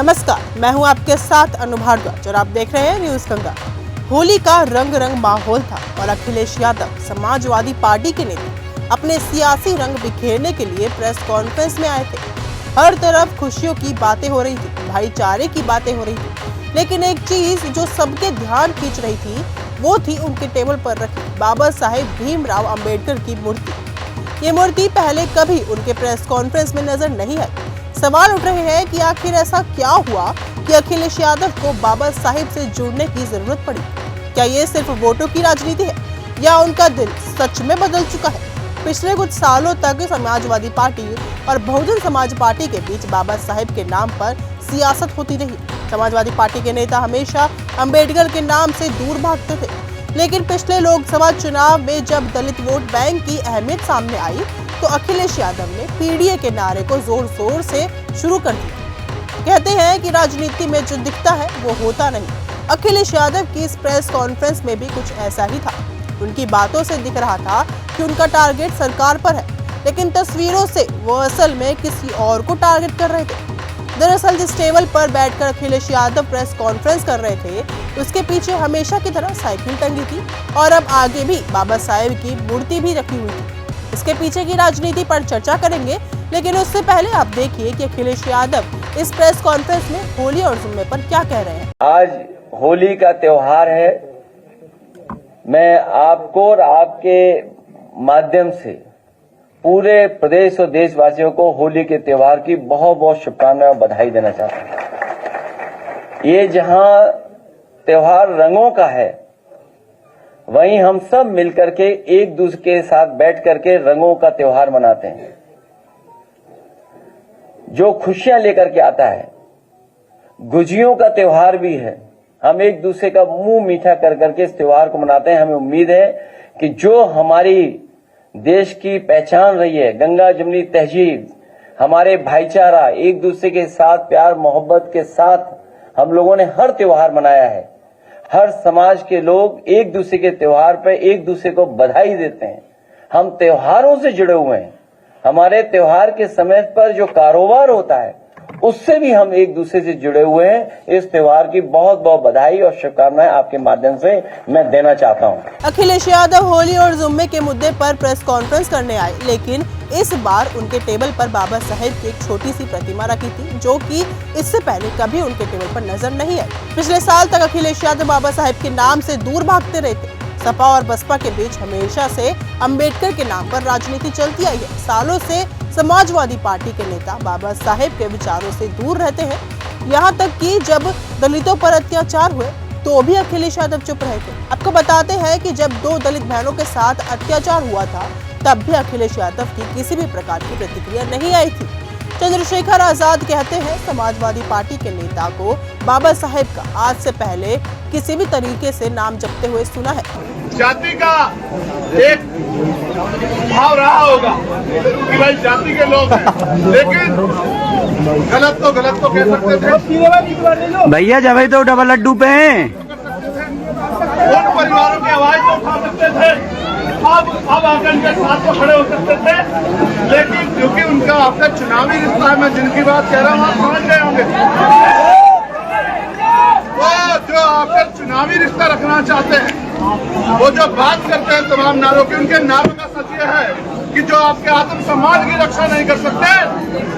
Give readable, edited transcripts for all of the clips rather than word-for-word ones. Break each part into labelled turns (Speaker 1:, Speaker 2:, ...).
Speaker 1: नमस्कार, मैं हूं आपके साथ अनु भारद्वाज और आप देख रहे हैं न्यूज गंगा। होली का रंग माहौल था और अखिलेश यादव समाजवादी पार्टी के नेता अपने सियासी रंग बिखेरने के लिए प्रेस कॉन्फ्रेंस में आए थे। हर तरफ खुशियों की बातें हो रही थी, भाईचारे की बातें हो रही थी, लेकिन एक चीज जो सबके ध्यान खींच रही थी वो थी उनके टेबल पर रखी बाबा साहेब भीमराव अंबेडकर की मूर्ति। ये मूर्ति पहले कभी उनके प्रेस कॉन्फ्रेंस में नजर नहीं आई। सवाल उठ रहे हैं कि आखिर ऐसा क्या हुआ कि अखिलेश यादव को बाबा साहेब से जुड़ने की जरूरत पड़ी। क्या ये सिर्फ वोटों की राजनीति है या उनका दिल सच में बदल चुका है? पिछले कुछ सालों तक समाजवादी पार्टी और बहुजन समाज पार्टी के बीच बाबा साहेब के नाम पर सियासत होती रही। समाजवादी पार्टी के नेता हमेशा अंबेडकर के नाम से दूर भागते थे, लेकिन पिछले लोकसभा चुनाव में जब दलित वोट बैंक की अहमियत सामने आई तो अखिलेश यादव ने पीडीए के नारे को जोर शोर से शुरू कर दिया। कहते हैं कि राजनीति में जो दिखता है वो होता नहीं। अखिलेश यादव की इस प्रेस कॉन्फ्रेंस में भी कुछ ऐसा ही था। उनकी बातों से दिख रहा था कि उनका टारगेट सरकार पर है, लेकिन तस्वीरों से वो असल में किसी और को टारगेट कर रहे थे। दरअसल जिस टेबल पर बैठकर अखिलेश यादव प्रेस कॉन्फ्रेंस कर रहे थे, उसके पीछे हमेशा की तरह साइकिल टंगी थी और अब आगे भी बाबा साहेब की मूर्ति भी रखी हुई थी। इसके पीछे की राजनीति पर चर्चा करेंगे, लेकिन उससे पहले आप देखिए कि अखिलेश यादव इस प्रेस कॉन्फ्रेंस में होली और जुम्मे पर क्या कह रहे हैं।
Speaker 2: आज होली का त्योहार है। मैं आपको और आपके माध्यम से पूरे प्रदेश और देशवासियों को होली के त्योहार की बहुत बहुत शुभकामनाएं और बधाई देना चाहता हूं। ये जहां त्योहार रंगों का है, वहीं हम सब मिलकर के एक दूसरे के साथ बैठ करके रंगों का त्योहार मनाते हैं, जो खुशियां लेकर के आता है। गुजियों का त्योहार भी है। हम एक दूसरे का मुंह मीठा कर करके इस त्योहार को मनाते हैं। हमें उम्मीद है कि जो हमारी देश की पहचान रही है, गंगा जमुनी तहजीब, हमारे भाईचारा, एक दूसरे के साथ प्यार मोहब्बत के साथ हम लोगों ने हर त्योहार मनाया है। हर समाज के लोग एक दूसरे के त्योहार पर एक दूसरे को बधाई देते हैं। हम त्योहारों से जुड़े हुए हैं। हमारे त्योहार के समय पर जो कारोबार होता है उससे भी हम एक दूसरे से जुड़े हुए हैं। इस त्योहार की बहुत बहुत बधाई और शुभकामनाएं आपके माध्यम से मैं देना चाहता हूं।
Speaker 1: अखिलेश यादव होली और जुम्मे के मुद्दे पर प्रेस कॉन्फ्रेंस करने आए, लेकिन इस बार उनके टेबल पर बाबा साहेब की एक छोटी सी प्रतिमा रखी थी, जो कि इससे पहले कभी उनके टेबल पर नजर नहीं आई। पिछले साल तक अखिलेश यादव बाबा साहेब के नाम से दूर भागते रहे थे। सपा और बसपा के बीच हमेशा से अंबेडकर के नाम पर राजनीति चलती आई है। सालों से समाजवादी पार्टी के नेता बाबा साहेब के विचारों से दूर रहते हैं। यहाँ तक कि जब दलितों पर अत्याचार हुए तो भी अखिलेश यादव चुप रहे थे। आपको बताते हैं कि जब 2 दलित बहनों के साथ अत्याचार हुआ था, तब भी अखिलेश यादव की किसी भी प्रकार की प्रतिक्रिया नहीं आई थी। चंद्रशेखर आजाद कहते हैं, समाजवादी पार्टी के नेता को बाबा साहेब का आज से पहले किसी भी तरीके से नाम जपते हुए सुना है।
Speaker 3: जाति का एक भाव रहा होगा कि भाई जाति के लोग हैं, लेकिन गलत तो कह सकते थे
Speaker 4: भैया, जब तो डबल लड्डू पे हैं।
Speaker 3: उन परिवारों की आवाज तो उठा सकते थे, अब आकर इनके साथ तो खड़े हो सकते थे, लेकिन क्योंकि उनका आपका चुनावी रिश्ता है, मैं जिनकी बात कह रहा हूँ आप समझ गए होंगे, वो जो आपका चुनावी रिश्ता रखना चाहते हैं, वो जो बात करते हैं तमाम नारों की, उनके नारों का सच ये है कि जो आपके आत्म सम्मान की रक्षा नहीं कर सकते,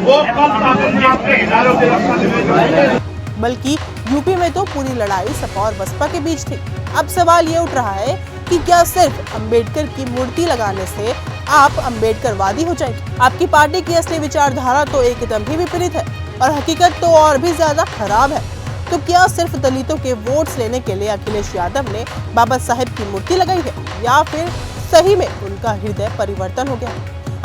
Speaker 3: वो कल आपके नारों की रक्षा नहीं कर सकते।
Speaker 1: बल्कि यूपी में तो पूरी लड़ाई सपा और बसपा के बीच थी। अब सवाल ये उठ रहा है कि क्या सिर्फ अंबेडकर की मूर्ति लगाने से आप अंबेडकरवादी हो जाएंगे? आपकी पार्टी की असली विचारधारा तो एकदम ही विपरीत है और हकीकत तो और भी ज्यादा खराब है। तो क्या सिर्फ दलितों के वोट्स लेने के लिए अखिलेश यादव ने बाबा साहेब की मूर्ति लगाई है, या फिर सही में उनका हृदय परिवर्तन हो गया?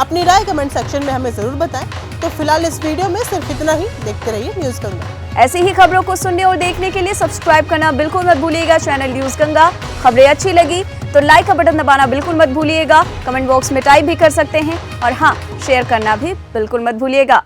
Speaker 1: अपनी राय कमेंट सेक्शन में हमें जरूर बताएं। तो फिलहाल इस वीडियो में सिर्फ इतना ही। देखते रहिए न्यूज गंगा।
Speaker 5: ऐसी ही खबरों को सुनने और देखने के लिए सब्सक्राइब करना बिल्कुल मत भूलिएगा चैनल न्यूज गंगा। खबरें अच्छी लगी तो लाइक का बटन दबाना बिल्कुल मत भूलिएगा। कमेंट बॉक्स में टाइप भी कर सकते हैं और हाँ, शेयर करना भी बिल्कुल मत भूलिएगा।